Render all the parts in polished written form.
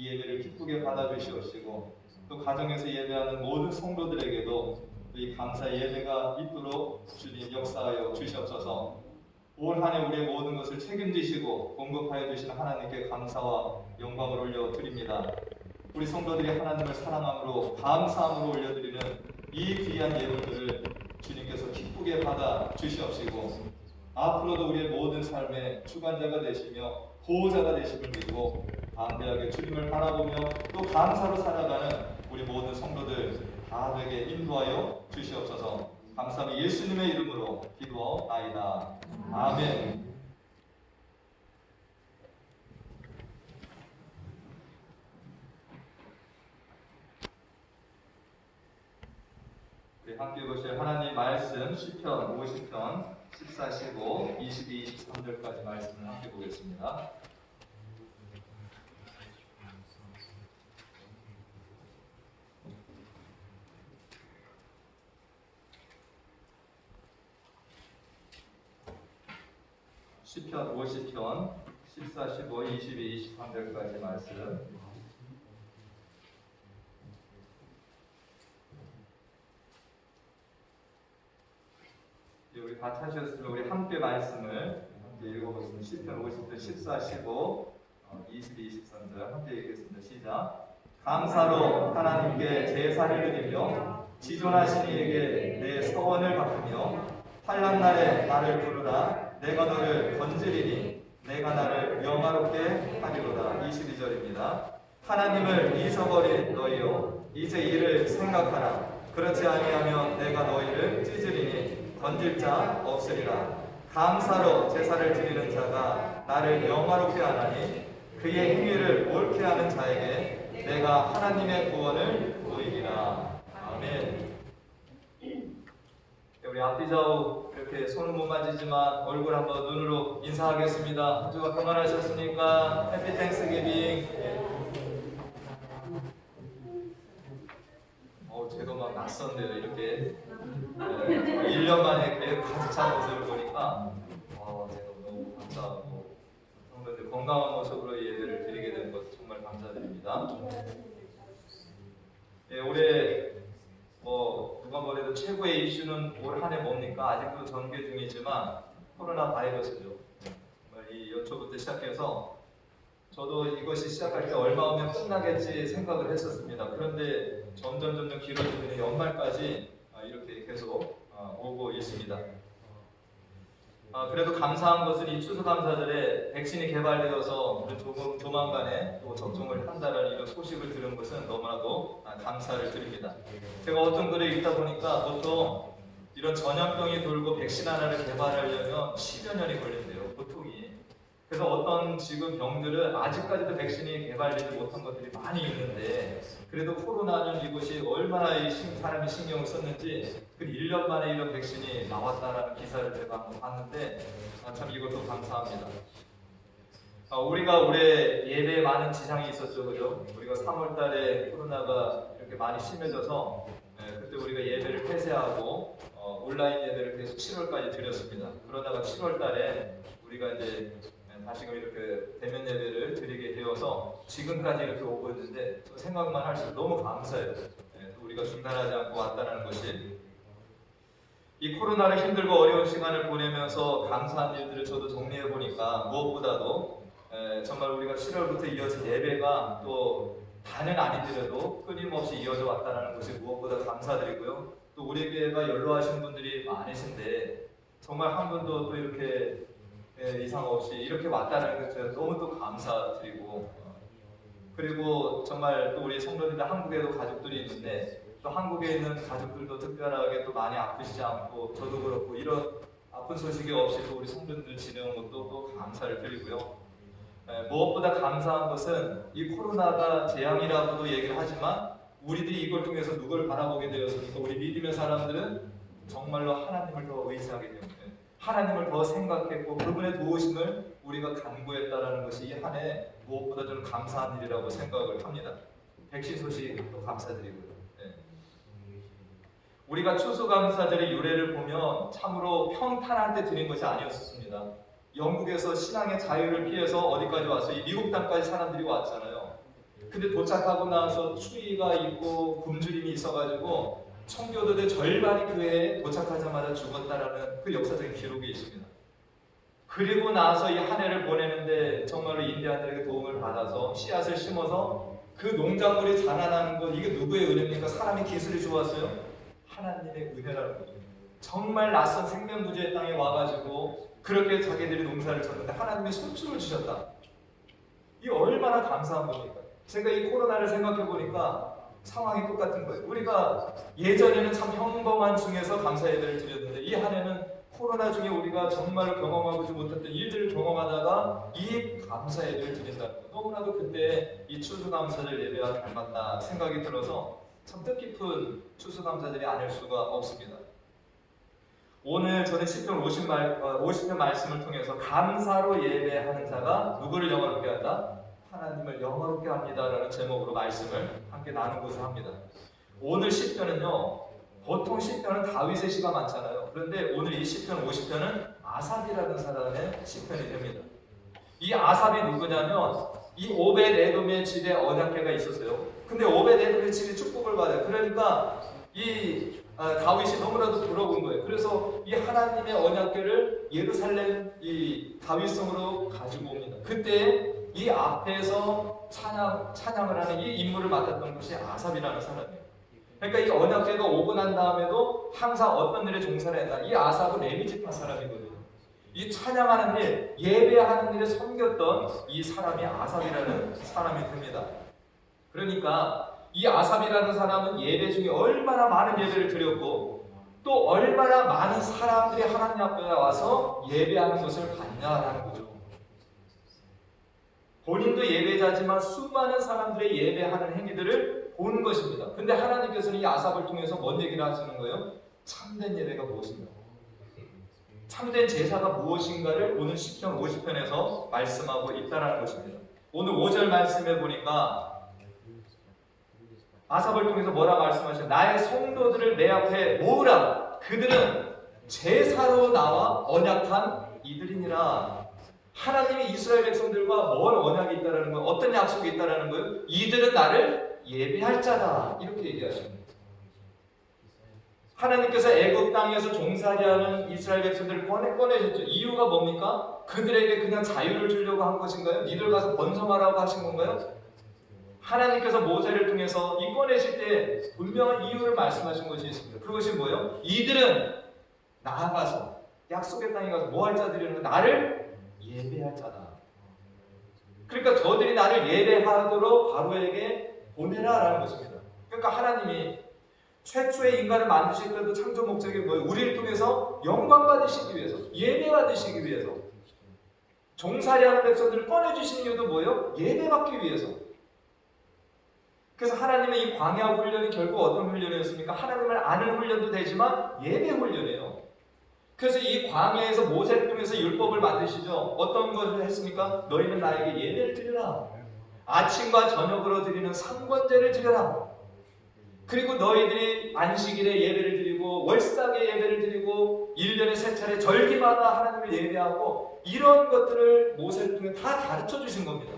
이 예배를 기쁘게 받아주시옵시고 또 가정에서 예배하는 모든 성도들에게도 이 감사 예배가 있도록 주님 역사하여 주시옵소서. 올 한 해 우리의 모든 것을 책임지시고 공급하여 주시는 하나님께 감사와 영광을 올려드립니다. 우리 성도들이 하나님을 사랑함으로 감사함으로 올려드리는 이 귀한 예물들을 주님께서 기쁘게 받아 주시옵시고 앞으로도 우리의 모든 삶의 주관자가 되시며 보호자가 되심을 믿고 담대하게 주님을 바라보며 또 감사로 살아가는 우리 모든 성도들 다 되게 인도하여 주시옵소서. 감사함이 예수님의 이름으로 기도하옵나이다. 아멘. 우리 함께 보실 하나님 말씀 시편 50편 14, 15, 22, 23절까지 말씀을 함께 보겠습니다. 시편 50편 14, 15, 22, 23절까지 말씀. 우리 다 찾으셨으면 우리 함께 말씀을 함께 읽어보겠습니다. 시편 50편 14, 15, 22, 23절 함께 읽겠습니다. 시작. 감사로 하나님께 제사를 드리며 지존하신 이에게 내 서원을 갚으며 환난날에 나를 부르라. 내가 너를 건지리니 내가 나를 영화롭게 하리로다. 22절입니다. 하나님을 잊어버린 너희여 이제 이를 생각하라. 그렇지 아니하면 내가 너희를 찢으리니 건질 자 없으리라. 감사로 제사를 드리는 자가 나를 영화롭게 하나니 그의 행위를 옳게 하는 자에게 내가 하나님의 구원을 보이리라. 아멘. 우리 앞뒤 좌우 이렇게 손은 못 만지지만 얼굴 한번 눈으로 인사하겠습니다. 한 주가 평안하셨습니까? 해피 땡스기빙. 제가 막 낯선데요. 이렇게 1년 만에 이렇게 가득 찬 모습을 보니까 제가 너무 감사하고 성도들 건강한 모습으로 예배를 드리게 된 것 정말 감사드립니다. 올해 누가 뭐래도 최고의 이슈는 올 한 해 뭡니까? 아직도 전개 중이지만 코로나 바이러스죠. 정말 이 연초부터 시작해서 저도 이것이 시작할 때 얼마 후면 끝나겠지 생각을 했었습니다. 그런데 점점 길어지는 연말까지 이렇게 계속 오고 있습니다. 그래도 감사한 것은 이 추수감사절에 백신이 개발되어서 조만간에 또 접종을 한다는 이런 소식을 들은 것은 너무나도 감사를 드립니다. 제가 어떤 글을 읽다 보니까 보통 이런 전염병이 돌고 백신 하나를 개발하려면 10여 년이 걸린대요. 보통이. 그래서 어떤 지금 병들은 아직까지도 백신이 개발되지 못한 것들이 많이 있는데 그래도 코로나는 이것이 얼마나 사람이 신경을 썼는지 그 1년 만에 이런 백신이 나왔다라는 기사를 제가 한번 봤는데 참 이것도 감사합니다. 우리가 올해 예배에 많은 지장이 있었죠. 그죠? 우리가 3월 달에 코로나가 이렇게 많이 심해져서 그때 우리가 예배를 폐쇄하고 온라인 예배를 계속 7월까지 드렸습니다. 그러다가 7월 달에 우리가 이제 다시금 이렇게 대면 예배를 드리게 되어서 지금까지 이렇게 오고 있는데 생각만 할수록 너무 감사해요. 또 우리가 중단하지 않고 왔다는 것이 이 코로나를 힘들고 어려운 시간을 보내면서 감사한 일들을 저도 정리해 보니까 무엇보다도 정말 우리가 7월부터 이어진 예배가 또 다는 아니더라도 끊임없이 이어져 왔다는 것이 무엇보다 감사드리고요. 또 우리 교회가 연로하신 분들이 많으신데 정말 한 분도 또 이렇게 이상 없이 이렇게 왔다는 것에 너무 또 감사드리고 그리고 정말 또 우리 성도님들 한국에도 가족들이 있는데 또 한국에 있는 가족들도 특별하게 또 많이 아프시지 않고 저도 그렇고 이런 아픈 소식이 없이 또 우리 성도님들 지내온 것도 또 감사를 드리고요. 무엇보다 감사한 것은 이 코로나가 재앙이라고도 얘기를 하지만 우리들이 이걸 통해서 누굴 바라보게 되었으니까 우리 믿음의 사람들은 정말로 하나님을 더 의지하게 됩니다. 하나님을 더 생각했고 그분의 도우심을 우리가 간구했다라는 것이 이 한 해 무엇보다 저는 감사한 일이라고 생각을 합니다. 백신 소식도 감사드리고요. 우리가 추수감사절의 유래를 보면 참으로 평탄할 때 드린 것이 아니었습니다. 영국에서 신앙의 자유를 피해서 어디까지 왔어요? 이 미국 땅까지 사람들이 왔잖아요. 근데 도착하고 나서 추위가 있고 굶주림이 있어가지고 청교도들 절반이 그 해에 도착하자마자 죽었다라는 그 역사적인 기록이 있습니다. 그리고 나서 이 한 해를 보내는데 정말로 인디안들에게 도움을 받아서 씨앗을 심어서 그 농작물이 자라나는 것, 이게 누구의 은혜입니까? 사람의 기술이 좋았어요? 하나님의 은혜라는 거죠. 정말 낯선 생명구주의 땅에 와가지고 그렇게 자기들이 농사를 쳤는데 하나님의 손수를 주셨다. 이 얼마나 감사한 겁니까? 제가 이 코로나를 생각해 보니까 상황이 똑같은 거예요. 우리가 예전에는 참 평범한 중에서 감사 예배를 드렸는데 이 한 해는 코로나 중에 우리가 정말 경험하지 못했던 일들을 경험하다가 이 감사 예배를 드린다는 거, 너무나도 그때 이 추수감사절 예배와 닮았다 생각이 들어서 참 뜻깊은 추수감사절이 아닐 수가 없습니다. 오늘 저는 시편 50편 말씀을 통해서 감사로 예배하는 자가 누구를 영화롭게 한다? 하나님을 영화롭게 합니다라는 제목으로 말씀을 함께 나누고자 합니다. 오늘 시편은요, 보통 시편은 다윗의 시가 많잖아요. 그런데 오늘 이 시편 50편은 아삽이라는 사람의 시편이 됩니다. 이 아삽이 누구냐면 이 오벳에돔의 집에 언약궤가 있었어요. 근데 오벳에돔의 집이 축복을 받아요. 그러니까 이 다윗이 너무나도 부러운 거예요. 그래서 이 하나님의 언약궤를 예루살렘 이 다윗성으로 가지고 옵니다. 그때 이 앞에서 찬양을 하는 이 임무를 맡았던 것이 아삽이라는 사람이에요. 그러니까 이 언약궤가 오고 난 다음에도 항상 어떤 일에 종사를 했나? 이 아삽은 레위지파 사람이거든요. 이 찬양하는 일, 예배하는 일에 섬겼던 이 사람이 아삽이라는 사람이 됩니다. 그러니까 이 아삽이라는 사람은 예배 중에 얼마나 많은 예배를 드렸고 또 얼마나 많은 사람들이 하나님 앞에 와서 예배하는 것을 봤냐라는 거죠. 본인도 예배자지만 수많은 사람들의 예배하는 행위들을 보는 것입니다. 근데 하나님께서는 이 아삽을 통해서 뭔 얘기를 하시는 거예요? 참된 예배가 무엇인가? 참된 제사가 무엇인가를 오늘 시편 50편에서 말씀하고 있다는 것입니다. 오늘 5절 말씀에 보니까 아삽을 통해서 뭐라 말씀하시나요? 나의 성도들을 내 앞에 모으라. 그들은 제사로 나와 언약한 이들이니라. 하나님이 이스라엘 백성들과 뭔 언약이 있다는 거예요? 어떤 약속이 있다는 거예요? 이들은 나를 예배할 자다. 이렇게 얘기하십니다. 하나님께서 애굽 땅에서 종살이 하는 이스라엘 백성들을 꺼내셨죠. 이유가 뭡니까? 그들에게 그냥 자유를 주려고 한 것인가요? 니들 가서 번성하라고 하신 건가요? 하나님께서 모세를 통해서 이 꺼내실 때 분명한 이유를 말씀하신 것이 있습니다. 그것이 뭐예요? 이들은 나아가서 약속의 땅에 가서 뭐 할 자들이라는 나를 예배할 자다. 그러니까 저들이 나를 예배하도록 바로에게 보내라라는 것입니다. 그러니까 하나님이 최초의 인간을 만드실 때도 창조 목적이 뭐예요? 우리를 통해서 영광 받으시기 위해서, 예배 받으시기 위해서, 종살이하는 백성들을 꺼내주신 이유도 뭐예요? 예배 받기 위해서. 그래서 하나님의 이 광야 훈련이 결국 어떤 훈련이었습니까? 하나님을 아는 훈련도 되지만 예배 훈련이에요. 그래서 이 광야에서 모세를 통해서 율법을 만드시죠. 어떤 것을 했습니까? 너희는 나에게 예배를 드리라. 아침과 저녁으로 드리는 상번제를 드려라. 그리고 너희들이 안식일에 예배를 드리고 월삭에 예배를 드리고 1년에 3차례 절기마다 하나님을 예배하고 이런 것들을 모세를 통해 다 가르쳐 주신 겁니다.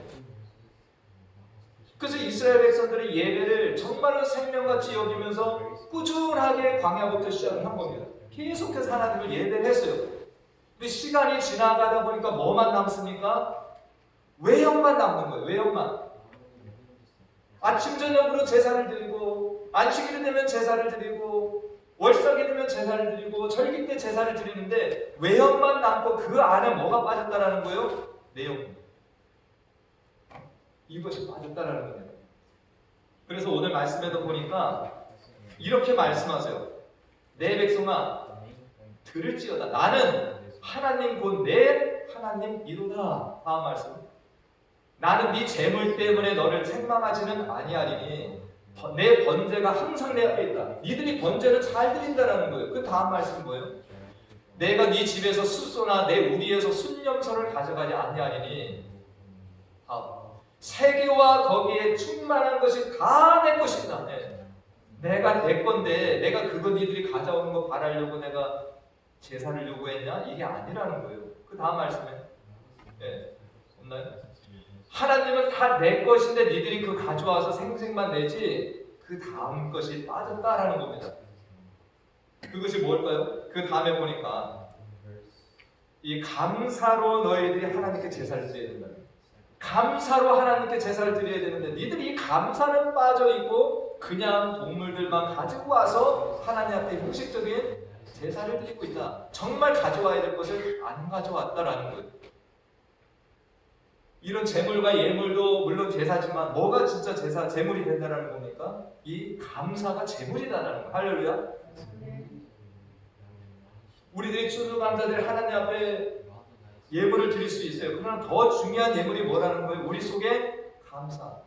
그래서 이스라엘 백성들의 예배를 정말로 생명같이 여기면서 꾸준하게 광야부터 시작을 한 겁니다. 계속해서 하나님을 예배를 했어요. 근데 시간이 지나가다 보니까 뭐만 남습니까? 외형만 남는 거예요. 외형만. 아침 저녁으로 제사를 드리고 안식일이 되면 제사를 드리고 월삭이 되면 제사를 드리고 절기 때 제사를 드리는데 외형만 남고 그 안에 뭐가 빠졌다라는 거예요? 내용. 이것이 빠졌다라는 겁니다. 그래서 오늘 말씀에도 보니까 이렇게 말씀하세요. 내 백성아 들을지어다. 나는 하나님 곧 내 하나님이로다. 다음 말씀. 나는 네 재물 때문에 너를 책망하지는 아니하리니 내 번제가 항상 내 앞에 있다. 니들이 번제를 잘 드린다라는 거예요. 그 다음 말씀은 뭐예요? 내가 네 집에서 숫소나 내 우리에서 순념소를 가져가지 아니하리니 세계와 거기에 충만한 것이 다 내 것이다. 내가 내 건데 내가 그거 니들이 가져오는 거 바라려고 내가 제사를 요구했냐? 이게 아니라는 거예요. 그 다음 말씀에 없나요? 하나님은 다 내 것인데 니들이 그 가져와서 생색만 내지 그 다음 것이 빠졌다라는 겁니다. 그것이 뭘까요? 그 다음에 보니까 이 감사로 너희들이 하나님께 제사를 드려야 된다. 감사로 하나님께 제사를 드려야 되는데 니들이 이 감사는 빠져있고 그냥 동물들만 가지고 와서 하나님 앞에 형식적인 제사를 드리고 있다. 정말 가져와야 될 것을 안 가져왔다라는 거예요. 이런 제물과 예물도 물론 제사지만 뭐가 진짜 제사, 제물이 된다는 겁니까? 이 감사가 제물이다라는 거예요. 할렐루야. 우리들이 추수감사절 하나님 앞에 예물을 드릴 수 있어요. 그러나 더 중요한 예물이 뭐라는 거예요? 우리 속에 감사.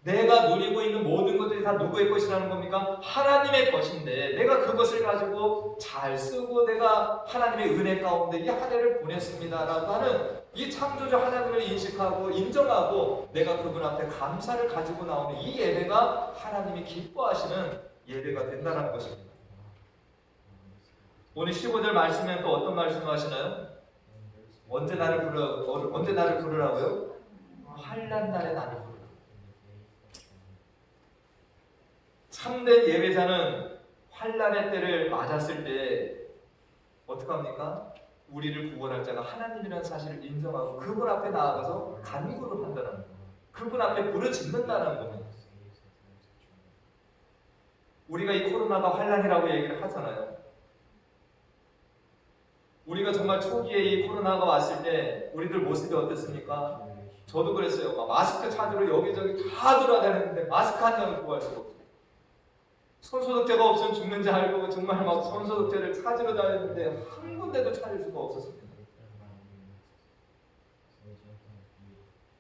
내가 누리고 있는 모든 것들이 다 누구의 것이라는 겁니까? 하나님의 것인데 내가 그것을 가지고 잘 쓰고 내가 하나님의 은혜 가운데 이 한 해를 보냈습니다라고 하는 이 창조주 하나님을 인식하고 인정하고 내가 그분 앞에 감사를 가지고 나오는 이 예배가 하나님이 기뻐하시는 예배가 된다는 것입니다. 오늘 15절 말씀에 또 어떤 말씀을 하시나요? 언제 나를 부르라고요? 환난 날에 나를 부르라. 참된 예배자는 환난의 때를 맞았을 때 어떻게 합니까? 우리를 구원할 자가 하나님이라는 사실을 인정하고 그분 앞에 나아가서 간구를 한다는 거예요. 그분 앞에 부르짖는다는 겁니다. 우리가 이 코로나가 환난이라고 얘기를 하잖아요. 우리가 정말 초기에 이 코로나가 왔을 때 우리들 모습이 어땠습니까? 저도 그랬어요. 마스크 찾으러 여기저기 다 돌아다녔는데 마스크 한 장을 구할 수가 없어요. 손소독제가 없으면 죽는지 알고 정말 막 손소독제를 찾으러 다녔는데 한 군데도 찾을 수가 없었습니다.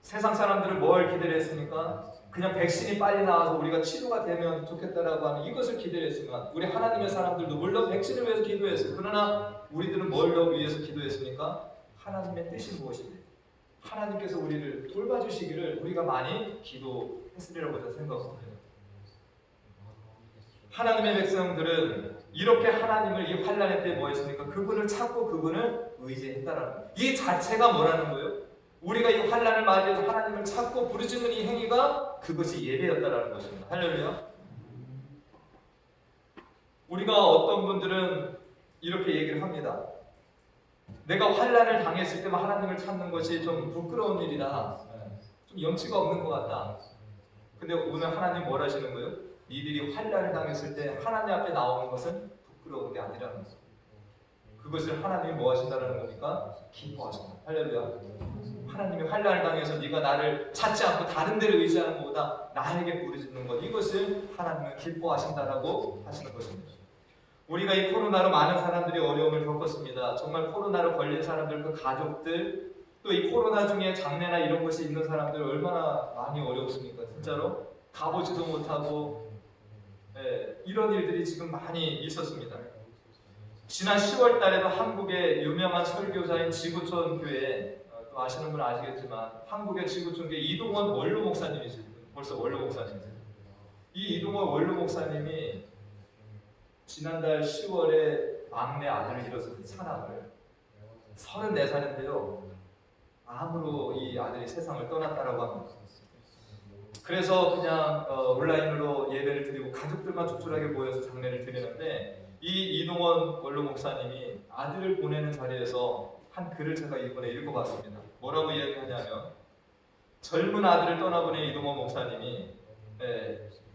세상 사람들은 뭘 기대를 했습니까? 그냥 백신이 빨리 나와서 우리가 치료가 되면 좋겠다라고 하는 이것을 기대를 했지만 우리 하나님의 사람들도 물론 백신을 위해서 기도했어요. 그러나 우리들은 뭘 위해서 기도했습니까? 하나님의 뜻이 무엇인지 하나님께서 우리를 돌봐주시기를 우리가 많이 기도했으리라고 저는 생각합니다. 하나님의 백성들은 이렇게 하나님을 이 환난의 때 뭐 했습니까? 그분을 찾고 그분을 의지했다라는 거예요. 이 자체가 뭐라는 거예요? 우리가 이 환난을 맞이해서 하나님을 찾고 부르짖는 이 행위가 그것이 예배였다라는 것입니다. 할렐루야. 우리가 어떤 분들은 이렇게 얘기를 합니다. 내가 환난을 당했을 때만 하나님을 찾는 것이 좀 부끄러운 일이다. 좀 염치가 없는 것 같다. 근데 오늘 하나님 뭘 하시는 거예요? 니들이 환난을 당했을 때 하나님 앞에 나오는 것은 부끄러운 게 아니라는 거예요. 그것을 하나님이 뭐 하신다는 겁니까? 기뻐하신다. 할렐루야. 하나님이 환난을 당해서 네가 나를 찾지 않고 다른 데를 의지하는 것보다 나에게 부르짖는 것, 이것을 하나님은 기뻐하신다라고 하시는 것입니다. 우리가 이 코로나로 많은 사람들이 어려움을 겪었습니다. 정말 코로나로 걸린 사람들, 그 가족들, 또 이 코로나 중에 장례나 이런 것이 있는 사람들 얼마나 많이 어렵습니까? 진짜로 가보지도 못하고 이런 일들이 지금 많이 있었습니다. 지난 10월 달에도 한국의 유명한 설교자인 지구촌 교회, 또 아시는 분은 아시겠지만 한국의 지구촌 교회 이동원 원로 목사님이시죠. 벌써 원로 목사님이세요. 이 이동원 원로 목사님이 지난달 10월에 막내 아들을 잃었습니다. 사랑을 34살인데요. 암으로 이 아들이 세상을 떠났다라고 합니다. 그래서 그냥 온라인으로 예배를 드리고 가족들만 조촐하게 모여서 장례를 드리는데 이 이동원 원로 목사님이 아들을 보내는 자리에서 한 글을 제가 이번에 읽어봤습니다. 뭐라고 이야기하냐면 젊은 아들을 떠나보낸 이동원 목사님이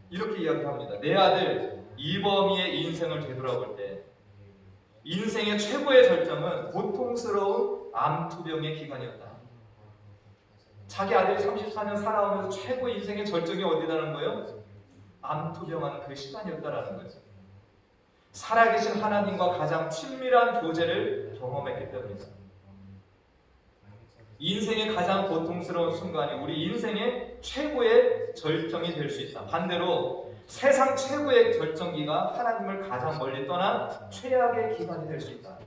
이렇게 이야기합니다. 내 아들 이범희의 인생을 되돌아볼 때 인생의 최고의 절정은 고통스러운 암투병의 기간이었다. 자기 아들이 34년 살아오면서 최고 인생의 절정이 어디다는 거예요? 암투병하는 그 시간이었다라는 거예요. 살아계신 하나님과 가장 친밀한 교제를 경험했기 때문이다. 인생의 가장 고통스러운 순간이 우리 인생의 최고의 절정이 될 수 있다. 반대로 세상 최고의 절정기가 하나님을 가장 멀리 떠난 최악의 기간이 될 수 있다.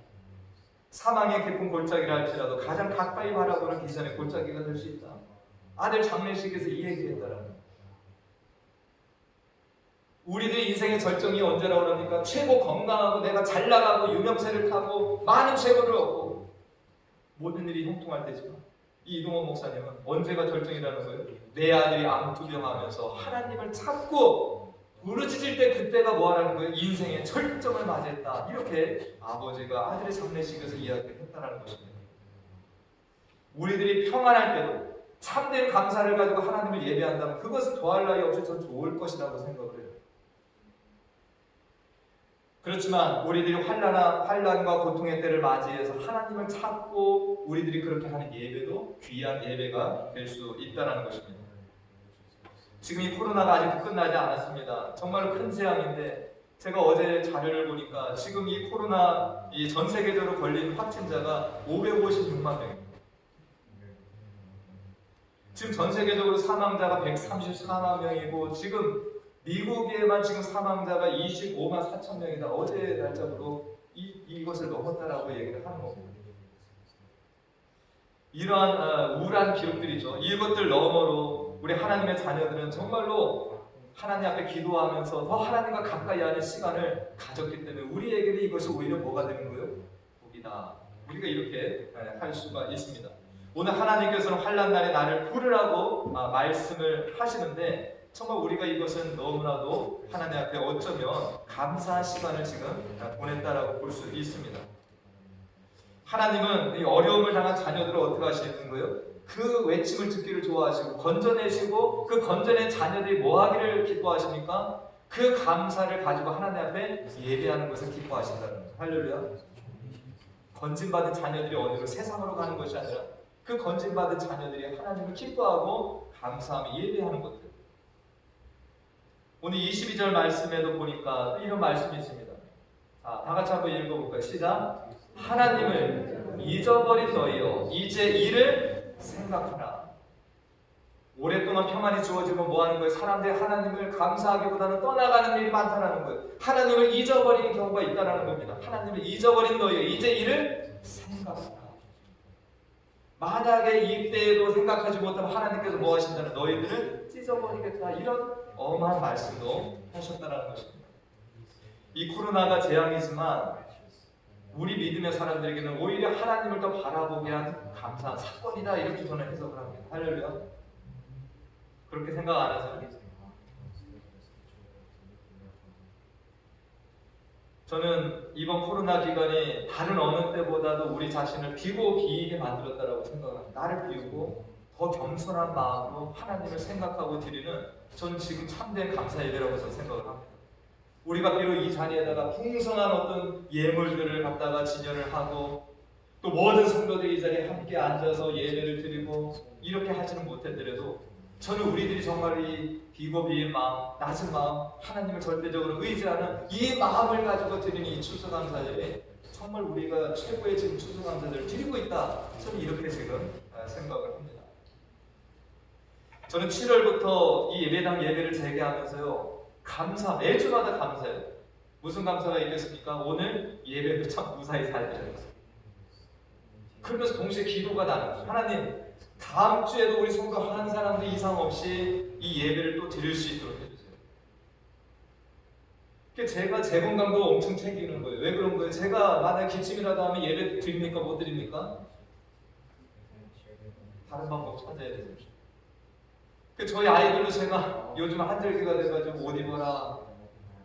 사망의 깊은 골짜기라 할지라도 가장 가까이 바라보는 기전의 골짜기가 될 수 있다. 아들 장례식에서 이 얘기했다라는 거예요. 우리들 인생의 절정이 언제라고 그럽니까? 최고 건강하고 내가 잘 나가고 유명세를 타고 많은 재물을 얻고 모든 일이 형통할 때지만 이 이동원 목사님은 언제가 절정이라는 거예요? 내 아들이 암투병하면서 하나님을 찾고 부르짖을 때 그때가 뭐하라는 거예요? 인생의 절정을 맞이했다. 이렇게 아버지가 아들의 장례식에서 이야기했다는 것입니다. 우리들이 평안할 때도 참된 감사를 가지고 하나님을 예배한다면 그것은 더할 나위 없이 더 좋을 것이라고 생각을 해요. 그렇지만 우리들이 환난과 고통의 때를 맞이해서 하나님을 찾고 우리들이 그렇게 하는 예배도 귀한 예배가 될 수 있다는 것입니다. 지금 이 코로나가 아직도 끝나지 않았습니다. 정말 큰 재앙인데 제가 어제 자료를 보니까 지금 이 코로나 전 세계적으로 걸린 확진자가 556만 명입니다. 지금 전 세계적으로 사망자가 134만 명이고 지금 미국에만 지금 사망자가 25만 4천 명이다. 어제 날짜로 이것을 넘었다라고 얘기를 하는 겁니다. 이러한 우울한 기록들이죠. 이것들 너머로 우리 하나님의 자녀들은 정말로 하나님 앞에 기도하면서 더 하나님과 가까이 하는 시간을 가졌기 때문에 우리에게는 이것이 오히려 뭐가 되는 거예요? 복이다. 우리가 이렇게 할 수가 있습니다. 오늘 하나님께서는 환난날에 나를 부르라고 말씀을 하시는데 정말 우리가 이것은 너무나도 하나님 앞에 어쩌면 감사한 시간을 지금 보냈다라고 볼 수 있습니다. 하나님은 이 어려움을 당한 자녀들을 어떻게 하시는 거예요? 그 외침을 듣기를 좋아하시고 건져내시고 그 건져낸 자녀들이 뭐 하기를 기뻐하십니까? 그 감사를 가지고 하나님 앞에 예배하는 것을 기뻐하신다는 거죠. 할렐루야. 건진받은 자녀들이 어디로 세상으로 가는 것이 아니라 그 건진받은 자녀들이 하나님을 기뻐하고 감사하며 예배하는 것들. 오늘 22절 말씀에도 보니까 이런 말씀이 있습니다. 자, 다 같이 한번 읽어볼까요? 시작. 하나님을 잊어버린 너희여 이제 이를 생각하라. 오랫동안 평안이 주어지면 뭐하는 거예요? 사람들이 하나님을 감사하기보다는 떠나가는 일이 많다는 거예요. 하나님을 잊어버리는 경우가 있다는 겁니다. 하나님을 잊어버린 너희여 이제 이를 생각하라. 만약에 이때에도 생각하지 못하면 하나님께서 뭐 하신다는 너희들을 찢어버리겠다. 이런 엄한 말씀도 하셨다는 것입니다. 이 코로나가 재앙이지만 우리 믿음의 사람들에게는 오히려 하나님을 더 바라보게 한 감사한 사건이다. 이렇게 저는 해석을 합니다. 할렐루야. 그렇게 생각 안 하세요? 저는 이번 코로나 기간이 다른 어느 때보다도 우리 자신을 비고 비이게 만들었다고 생각을 합니다. 나를 비우고 더 겸손한 마음으로 하나님을 생각하고 드리는 저는 지금 참된 감사 예배라고 저는 생각을 합니다. 우리가 비록 이 자리에다가 풍성한 어떤 예물들을 갖다가 진열을 하고 또 모든 성도들이 이 자리에 함께 앉아서 예배를 드리고 이렇게 하지는 못했더라도 저는 우리들이 정말 이 비고 비인 마음, 낮은 마음, 하나님을 절대적으로 의지하는 이 마음을 가지고 드리는 이 추수감사절에 정말 우리가 최고의 지금 추수감사절을 드리고 있다. 저는 이렇게 지금 생각을 합니다. 저는 7월부터 이 예배당 예배를 재개하면서요. 매주마다 감사해요. 무슨 감사가 있겠습니까? 오늘 예배를 참 무사히 잘 드렸어요. 그러면서 동시에 기도가 나는 거죠. 하나님, 다음 주에도 우리 성도 한 사람도 이상 없이 이 예배를 또 드릴 수 있도록 해주세요. 제가 제 건강도 엄청 챙기는 거예요. 왜 그런 거예요? 제가 만약 기침이라도 하면 예배 드립니까? 못 드립니까? 다른 방법 찾아야 되죠. 저희 아이들도 제가 요즘 한절기가 돼가지고 옷 입어라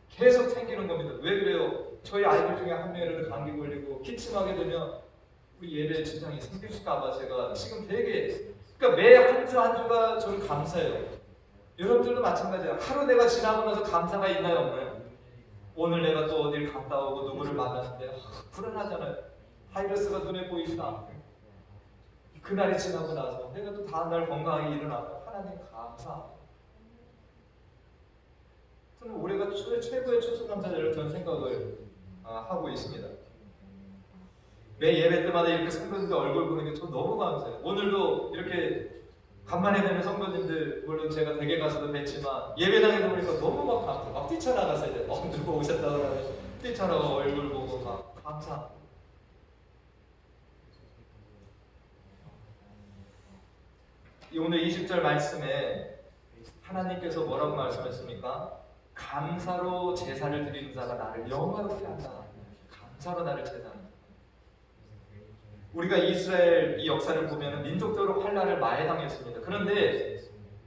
계속 챙기는 겁니다. 왜 그래요? 저희 아이들 중에 한 명이라도 감기 걸리고 기침하게 되면 우리 예배에 지장이 생길까봐 제가 지금 되게 그러니까 매 한 주 한 주가 저는 감사해요. 여러분들도 마찬가지예요. 하루 내가 지나고 나서 감사가 있나요 없나요? 오늘 내가 또 어딜 갔다 오고 누구를 만났는데 불안하잖아요. 바이러스가 눈에 보이지도 그날이 지나고 나서 내가 또 다음날 건강하게 일어나면 하나님 감사. 저는 올해가 최고의 추수감사절을 저는 생각을 하고 있습니다. 매 예배 때마다 이렇게 성도님들 얼굴 보는 게 저 너무 감사해요. 오늘도 이렇게 간만에 뵈는 성도님들 물론 제가 댁에 가서도 뵀지만 예배당에서 보니까 너무 막 감사. 막 뛰쳐나갔어요. 이제 누구 오셨다고 하면 뛰쳐나가 얼굴 보고 막 감사. 오늘 20절 말씀에 하나님께서 뭐라고 말씀했습니까? 감사로 제사를 드리는 자가 나를 영화롭게 한다. 감사로 나를 제사한다. 우리가 이스라엘 이 역사를 보면 민족적으로 환난을 많이 당했습니다. 그런데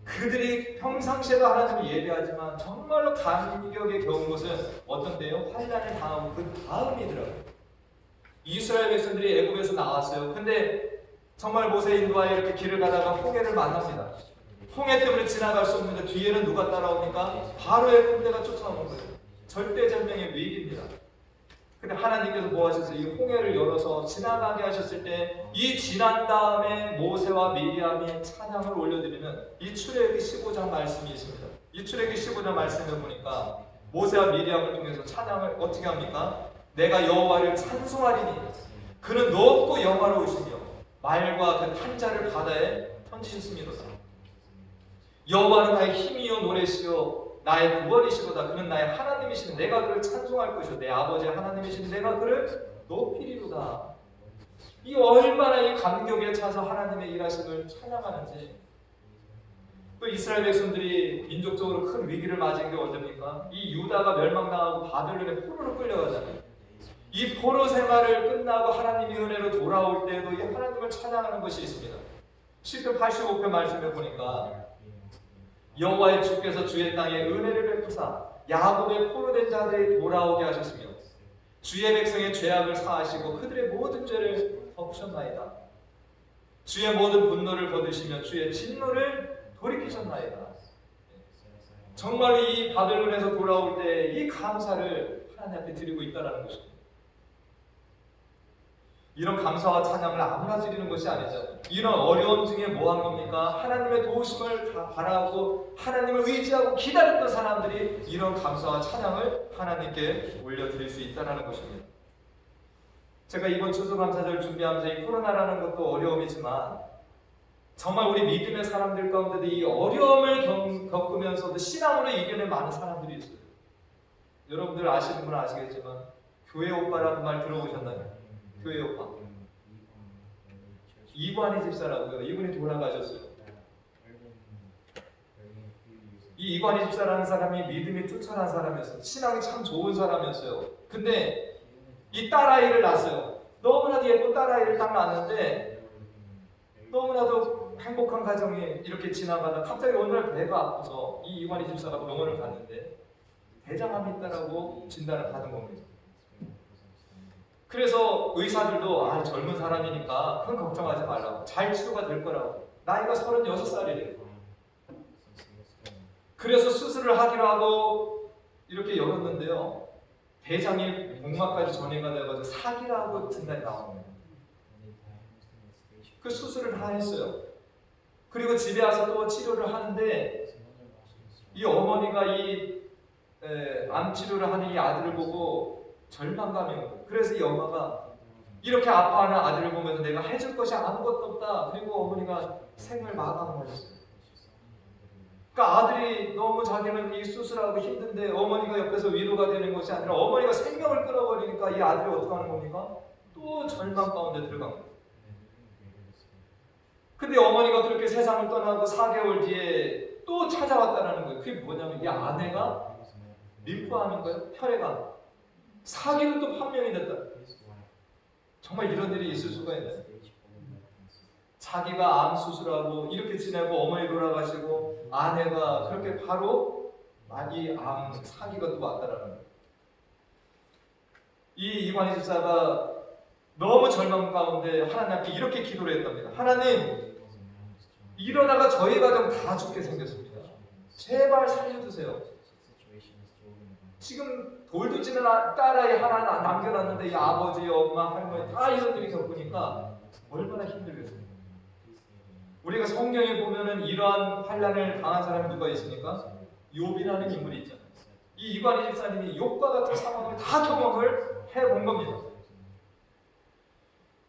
그들이 평상시에도 하나님을 예배하지만 정말로 감격에 겨운 것은 어떤 때요? 환난을 당하고 그 다음이더라고요. 이스라엘 백성들이 애굽에서 나왔어요. 근데 정말 모세 인도하에 이렇게 길을 가다가 홍해를 만납니다. 홍해 때문에 지나갈 수 없는데 뒤에는 누가 따라옵니까? 바로의 군대가 쫓아오는 거예요. 절대절명의 위기입니다. 근데 하나님께서 뭐 하셨어요? 이 홍해를 열어서 지나가게 하셨을 때 이 지난 다음에 모세와 미리암이 찬양을 올려드리는 이 출애굽기 15장 말씀이 있습니다. 이 출애굽기 15장 말씀을 보니까 모세와 미리암을 통해서 찬양을 어떻게 합니까? 내가 여호와를 찬송하리니 그는 높고 영화로우시며 말과 그 탄자를 바다에 던지셨습니다. 여호와는 나의 힘이요 노래시요 나의 구원이시로다. 그는 나의 하나님이시니 내가 그를 찬송할 것이요 내 아버지의 하나님이시니 내가 그를 높이리로다. 이 얼마나 이 감격에 차서 하나님의 일하심을 찬양하는지. 또 이스라엘 백성들이 민족적으로 큰 위기를 맞은 게 언제입니까? 이 유다가 멸망당하고 바벨론에 포로로 끌려가잖아요. 이 포로 생활을 끝나고 하나님의 은혜로 돌아올 때에도 이 하나님을 찬양하는 것이 있습니다. 시편 85편 말씀에 보니까 여호와의 주께서 주의 땅에 은혜를 베푸사 야곱의 포로된 자들이 돌아오게 하셨으며 주의 백성의 죄악을 사하시고 그들의 모든 죄를 덮으셨나이다. 주의 모든 분노를 거두시며 주의 진노를 돌이키셨나이다. 정말 이 바벨론에서 돌아올 때 이 감사를 하나님 앞에 드리고 있다는 것입니다. 이런 감사와 찬양을 아무나 드리는 것이 아니잖아요. 이런 어려움 중에 뭐 한 겁니까? 하나님의 도우심을 바라고 하나님을 의지하고 기다렸던 사람들이 이런 감사와 찬양을 하나님께 올려드릴 수 있다는 것입니다. 제가 이번 추수감사절 준비하면서 이 코로나라는 것도 어려움이지만 정말 우리 믿음의 사람들 가운데도 이 어려움을 겪으면서도 신앙으로 이겨낸 많은 사람들이 있어요. 여러분들 아시는 분은 아시겠지만 교회 오빠라는 말 들어보셨나요? 교회 오빠. 이관희 집사라고요. 이분이 돌아가셨어요. 이 이관희 집사라는 사람이 믿음이 쫓아난 사람이었어요. 신앙이 참 좋은 사람이었어요. 근데 이 딸아이를 낳았어요. 너무나도 예쁜 딸아이를 딱 낳았는데 너무나도 행복한 가정이 이렇게 지나가다 갑자기 어느 날 배가 아파서 이 이관희 집사가 병원을 갔는데 대장암이 있다라고 진단을 받은 겁니다. 그래서 의사들도 젊은 사람이니까 큰 걱정하지 말라고, 잘 치료가 될 거라고. 나이가 36살이래요. 그래서 수술을 하기로 하고 이렇게 열었는데요, 대장이 복막까지 전이가 되어서 사기라고 진단이 나옵니다. 그 수술을 다 했어요. 그리고 집에 와서 또 치료를 하는데 이 어머니가 이 암 치료를 하는 이 아들을 보고 절망감이 오고, 그래서 이 엄마가 이렇게 아파하는 아들을 보면서 내가 해줄 것이 아무것도 없다. 그리고 어머니가 생을 마감하셨어요. 그러니까 아들이 너무 자기는 이 수술하고 힘든데 어머니가 옆에서 위로가 되는 것이 아니라 어머니가 생명을 끊어버리니까 이 아들이 어떻게 하는 겁니까? 또 절망 가운데 들어간 거예요. 근데 어머니가 그렇게 세상을 떠나고 4개월 뒤에 또 찾아왔다는 거예요. 그게 뭐냐면 이 아내가 림프암인가요? 혈액암. 사기로 또 판명이 됐다. 정말 이런 일이 있을 수가 있나요? 자기가 암 수술하고 이렇게 지내고 어머니 돌아가시고 아내가 그렇게 바로 이 암 사기가 또 왔다라는 거예요. 이 이관희 집사가 너무 절망 가운데 하나님 앞에 이렇게 기도를 했답니다. 하나님, 이러다가 저희 가정 다 죽게 생겼습니다. 제발 살려주세요. 지금 돌두지는 딸아이 하나 남겨놨는데 이 아버지, 엄마, 할머니 다 이런 일이 겪으니까 얼마나 힘들겠습니까? 우리가 성경에 보면은 이러한 환난을 당한 사람이 누가 있습니까? 욥이라는 인물이 있잖아요. 이 이관희 집사님이 욥과 같은 상황을 다 경험을 해본 겁니다.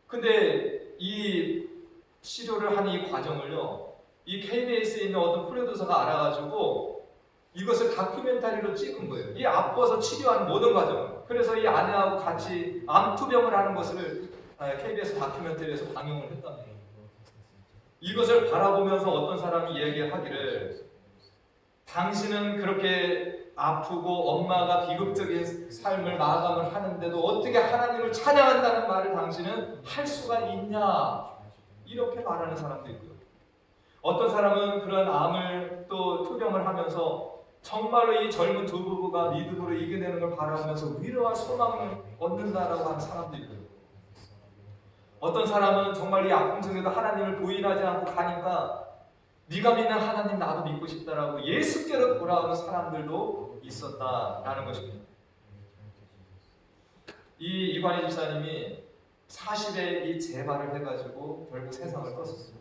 근데 이 치료를 한 이 과정을요, 이 KBS에 있는 어떤 프로듀서가 알아가지고 이것을 다큐멘터리로 찍은 거예요. 이 아파서 치료하는 모든 과정을. 그래서 이 아내하고 같이 암투병을 하는 것을 KBS 다큐멘터리에서 방영을 했답니다. 이것을 바라보면서 어떤 사람이 얘기하기를, 당신은 그렇게 아프고 엄마가 비극적인 삶을 마감을 하는데도 어떻게 하나님을 찬양한다는 말을 당신은 할 수가 있냐? 이렇게 말하는 사람도 있고요. 어떤 사람은 그런 암을 또 투병을 하면서 정말로 이 젊은 두 부부가 믿음으로 이겨내는 걸 바라면서 위로와 소망을 얻는다라고 하는 사람도 있고요. 어떤 사람은 정말 이 아픔 중에도 하나님을 부인하지 않고 가니까 네가 믿는 하나님 나도 믿고 싶다라고 예수께로 돌아오는 사람들도 있었다라는 것입니다. 이 이관희 집사님이 40에 이 재발을 해가지고 결국 세상을 떴었어요.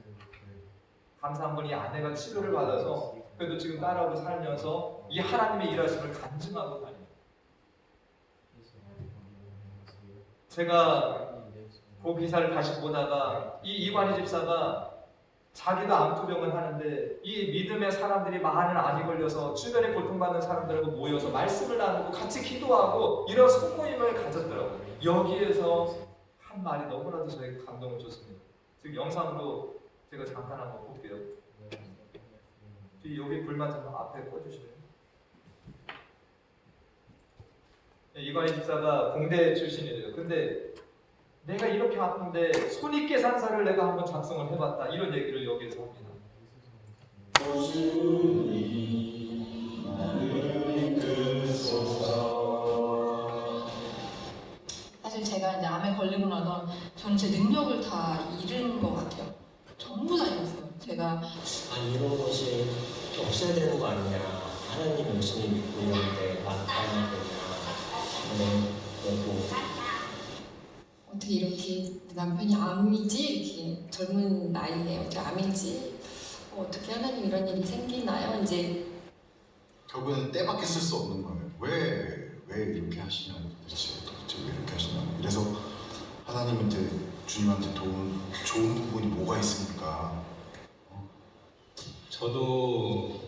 감사한 건 이 아내가 치료를 받아서 그래도 지금 딸하고 살면서 이 하나님의 일하심을 간증하고 다닙니다. 제가 그 기사를 다시 보다가 이 이관희 집사가 자기도 암투병을 하는데 이 믿음의 사람들이 많은 암이 걸려서 주변에 고통받는 사람들하고 모여서 말씀을 나누고 같이 기도하고 이런 소모임을 가졌더라고요. 여기에서 한 말이 너무나도 저에게 감동을 줬습니다. 지금 영상으로 제가 잠깐 한번 볼게요. 여기 불만 좀 앞에 꺼주시면. 이관희 집사가 공대 출신이래요. 근데 내가 이렇게 아픈데 손익계산서를 내가 한번 작성을 해봤다. 이런 얘기를 여기에서 합니다. 사실 제가 이제 암에 걸리고 나서 저는 제 능력을 다 잃은 것 같아요. 전부 다 잃었어요. 제가 이런 것이 없어야 되는 거 아니냐, 하나님 열심히 믿고 있는데 막아야 되냐, 어떻게 이렇게 남편이 암이지? 이렇게 젊은 나이에 어떻게 암이지? 어떻게 하나님 이런 일이 생기나요? 이제 결국에는 때밖에 쓸 수 없는 거예요. 왜 이렇게 하시냐고, 도대체 왜 이렇게 하시냐고. 그래서 하나님한테, 주님한테 좋은 부분이 뭐가 있습니까? 저도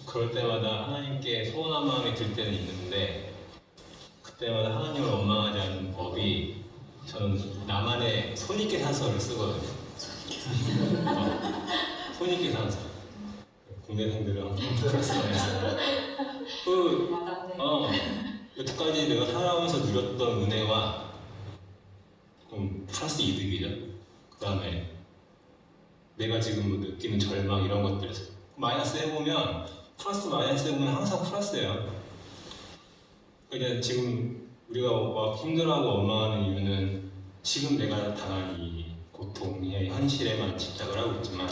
그럴 때마다 하나님께 서운한 마음이 들 때는 있는데, 그때마다 하나님을 원망하지 않는 법이, 저는 나만의 손익계산서를 쓰거든요. 손익계산서. 국내생들은 항상 플러스마이너스. 여태까지 내가 살아오면서 누렸던 은혜와 플러스 이득이죠. 그 다음에 내가 지금 느끼는 절망 이런 것들 마이너스 해보면 플러스 마이너스 해보면 항상 플러스예요. 그러니까 지금 우리가 막 힘들어하고 원망하는 이유는 지금 내가 당한 이 고통의 현실에만 집착을 하고 있지만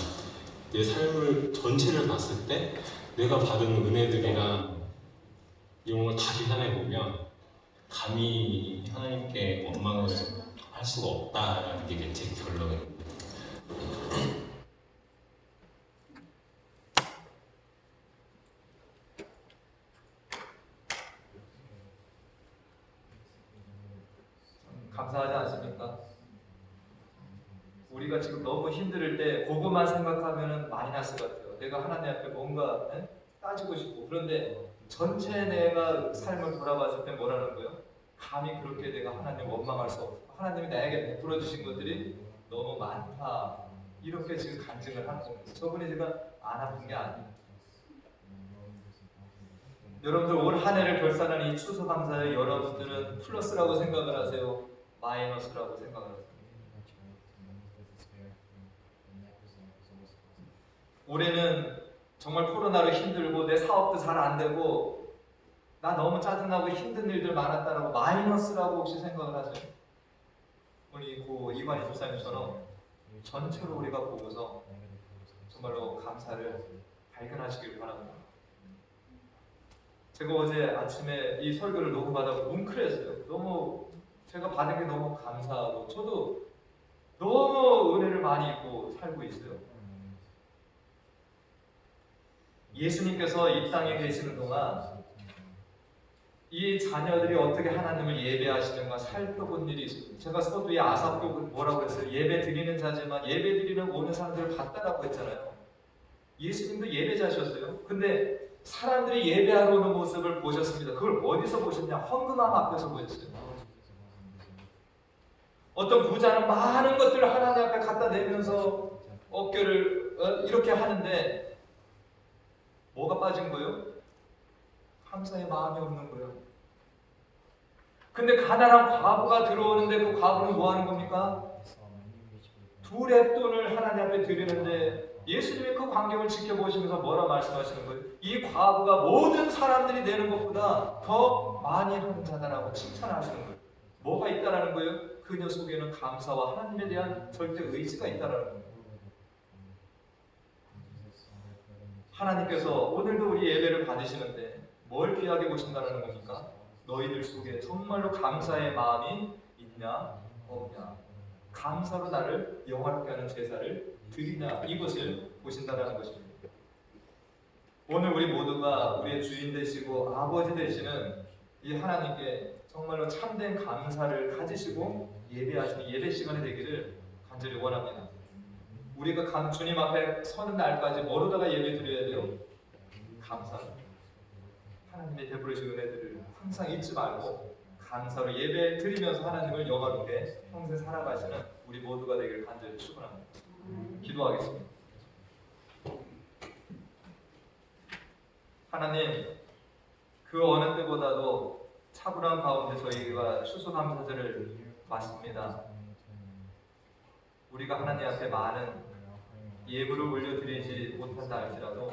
내 삶을 전체를 봤을 때 내가 받은 은혜들이랑 이런 걸 다 계산해보면 감히 하나님께 원망을 할 수가 없다라는 게 제 결론입니다. 감사하지 않습니까? 우리가 지금 너무 힘들 때 그것만 생각하면 마이너스 같아요. 내가 하나님 앞에 뭔가 따지고 싶고, 그런데 전체 내가 삶을 돌아봤을 때 뭐라는 거예요? 감히 그렇게 내가 하나님 원망할 수 없어. 하나님이 나에게 베풀어 주신 것들이 너무 많다. 이렇게 지금 간증을 하는 겁니다. 저분이 제가 안 아픈 게 아니에요. 여러분들 올 한 해를 결산하는 이 추수감사에 여러분들은 플러스라고 생각을 하세요? 마이너스라고 생각을 하세요? 올해는 정말 코로나로 힘들고 내 사업도 잘 안 되고 나 너무 짜증나고 힘든 일들 많았다라고 마이너스라고 혹시 생각을 하세요? 우리 이관희 집사님처럼 전체로 우리가 보고서 정말로 감사를 발견하시길 바랍니다. 제가 어제 아침에 이 설교를 녹음하다가 뭉클했어요. 너무 제가 받은 게 너무 감사하고 저도 너무 은혜를 많이 입고 살고 있어요. 예수님께서 이 땅에 계시는 동안 이 자녀들이 어떻게 하나님을 예배하시는가 살펴본 일이 있습니다. 제가 서두에 아삽도 뭐라고 했어요? 예배 드리는 자지만 예배 드리는 오는 사람들을 봤다라고 했잖아요. 예수님도 예배자셨어요. 근데 사람들이 예배하러 오는 모습을 보셨습니다. 그걸 어디서 보셨냐? 헌금함 앞에서 보셨어요. 어떤 부자는 많은 것들을 하나님 앞에 갖다 내면서 어깨를 이렇게 하는데 뭐가 빠진 거예요? 감사의 마음이 없는 거예요. 근데 가난한 과부가 들어오는데 그 과부는 뭐 하는 겁니까? 2렙돈을 하나님 앞에 드리는데 예수님이 그 광경을 지켜보시면서 뭐라 말씀하시는 거예요? 이 과부가 모든 사람들이 내는 것보다 더 많이 하는 자다라고 칭찬하시는 거예요. 뭐가 있다라는 거예요? 그녀 속에는 감사와 하나님에 대한 절대 의지가 있다라는 거예요. 하나님께서 오늘도 우리 예배를 받으시는데 뭘 귀하게 보신다는 겁니까? 너희들 속에 정말로 감사의 마음이 있냐 없냐, 감사로 나를 영화롭게 하는 제사를 드리냐, 이것을 보신다는 것입니다. 오늘 우리 모두가 우리의 주인 되시고 아버지 되시는 이 하나님께 정말로 참된 감사를 가지시고 예배하시는 예배 시간이 되기를 간절히 원합니다. 우리가 주님 앞에 서는 날까지 뭐로다가 예배 드려야 돼요? 감사. 하나님의 베풀으신 은혜들을 항상 잊지 말고 감사로 예배 드리면서 하나님을 영화롭게 평생 살아가시는 우리 모두가 되기를 간절히 축원합니다. 기도하겠습니다. 하나님, 그 어느 때보다도 차분한 가운데 저희가 추수감사절을 맞습니다. 우리가 하나님 앞에 많은 예물을 올려드리지 못한다 할지라도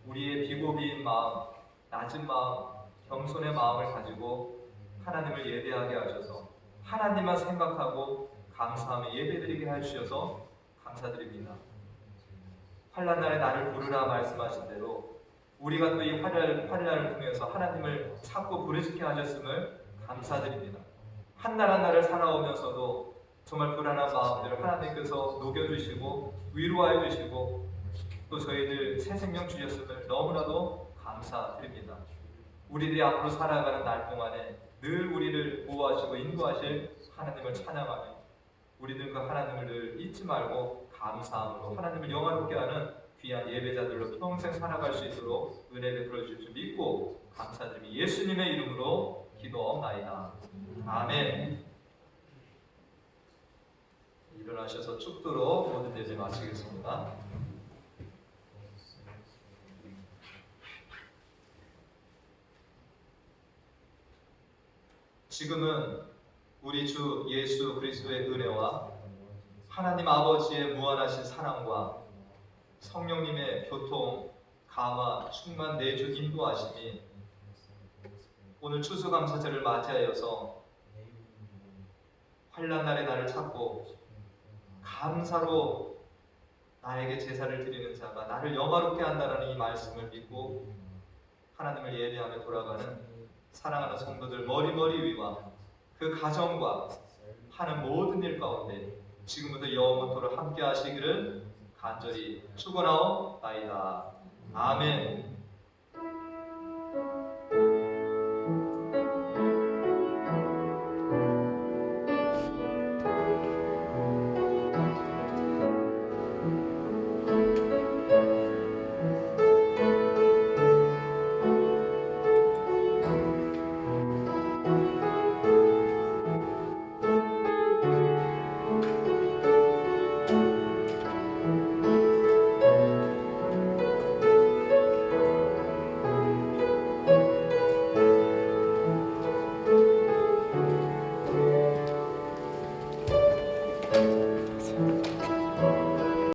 우리의 비고비인 마음, 낮은 마음, 겸손의 마음을 가지고 하나님을 예배하게 하셔서 하나님만 생각하고 감사하며 예배드리게 해주셔서 감사드립니다. 환난날에 나를 부르라 말씀하신 대로 우리가 또 이 환난을 통해서 하나님을 찾고 부르짖게 하셨음을 감사드립니다. 한날 한날을 살아오면서도 정말 불안한 마음들을 하나님께서 녹여주시고 위로하여 주시고 또 저희들 새 생명 주셨음을 너무나도 감사드립니다. 우리들이 앞으로 살아가는 날 동안에 늘 우리를 보호하시고 인도하실 하나님을 찬양하며 우리들 그 하나님을 늘 잊지 말고 감사함으로 하나님을 영화롭게 하는 귀한 예배자들로 평생 살아갈 수 있도록 은혜 베풀어 주실 줄 믿고 감사드리며 예수님의 이름으로 기도하옵나이다. 아멘. 일어나셔서 축도로 모든 예배 마치겠습니다. 지금은 우리 주 예수 그리스도의 은혜와 하나님 아버지의 무한하신 사랑과 성령님의 교통, 감화, 충만 내주 인도하심이 오늘 추수감사절을 맞이하여서 환난날에 나를 찾고 감사로 나에게 제사를 드리는 자가 나를 영화롭게 한다는 이 말씀을 믿고 하나님을 예배하며 돌아가는 사랑하는 성도들 머리머리 위와 그 가정과 하는 모든 일 가운데 지금부터 영원토록 함께 하시기를 간절히 축원하옵나이다. 아멘.